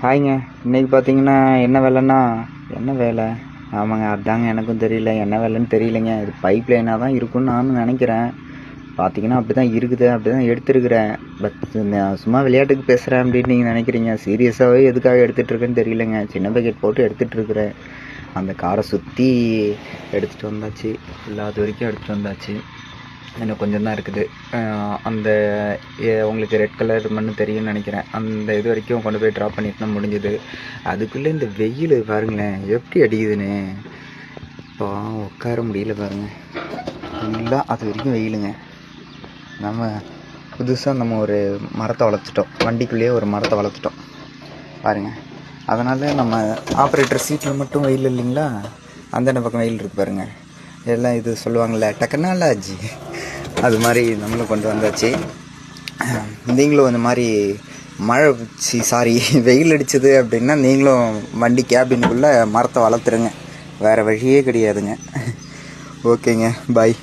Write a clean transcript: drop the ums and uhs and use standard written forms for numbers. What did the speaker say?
ஹாய்ங்க. இன்றைக்கி பார்த்தீங்கன்னா என்ன வேலைன்னா என்ன வேலை? ஆமாங்க, அதாங்க எனக்கும் தெரியல. என்ன வேலைன்னு தெரியலைங்க. இது பைப் லைனாக தான் இருக்குன்னு நானும் நினைக்கிறேன். பார்த்தீங்கன்னா அப்படி தான் இருக்குது, அப்படி தான் எடுத்துருக்கிறேன். பட் நான் சும்மா விளையாட்டுக்கு பேசுகிறேன் அப்படின்னு நீங்கள் நினைக்கிறீங்க. சீரியஸாகவே எதுக்காக எடுத்துகிட்ருக்குன்னு தெரியலைங்க. சின்ன பக்கெட் போட்டு எடுத்துகிட்ருக்குறேன். அந்த காரை சுற்றி எடுத்துகிட்டு வந்தாச்சு. அது வரைக்கும் எடுத்துகிட்டு வந்தாச்சு. இன்னும் கொஞ்சம் தான் இருக்குது. அந்த உங்களுக்கு ரெட் கலர் மண் தெரியும்னு நினைக்கிறேன். அந்த இது வரைக்கும் கொண்டு போய் ட்ராப் பண்ணிட்டு தான் முடிஞ்சுது. அதுக்குள்ளே இந்த வெயில் பாருங்களேன் எப்படி அடிக்குதுன்னு. இப்போ உட்கார முடியல பாருங்கள். ஃபுல்லாக அது வரைக்கும் வெயிலுங்க. நம்ம புதுசாக ஒரு மரத்தை வளர்த்துட்டோம். வண்டிக்குள்ளேயே ஒரு மரத்தை வளர்த்துட்டோம் பாருங்கள். அதனால் நம்ம ஆப்ரேட்டர் சீட்டில் மட்டும் வெயில் இல்லைங்களா, அந்த பக்கம் வெயில் இருக்குது பாருங்கள். எல்லாம் இது சொல்லுவாங்கள்ல டெக்னாலஜி, அது மாதிரி நம்மளும் கொண்டு வந்தாச்சு. நீங்களும் இந்த மாதிரி மழை வெயில் அடிச்சது அப்படின்னா நீங்களும் வண்டி கேபினுக்குள்ளே மரத்தை வளர்த்துருங்க. வேறு வழியே கிடையாதுங்க. ஓகேங்க, பாய்.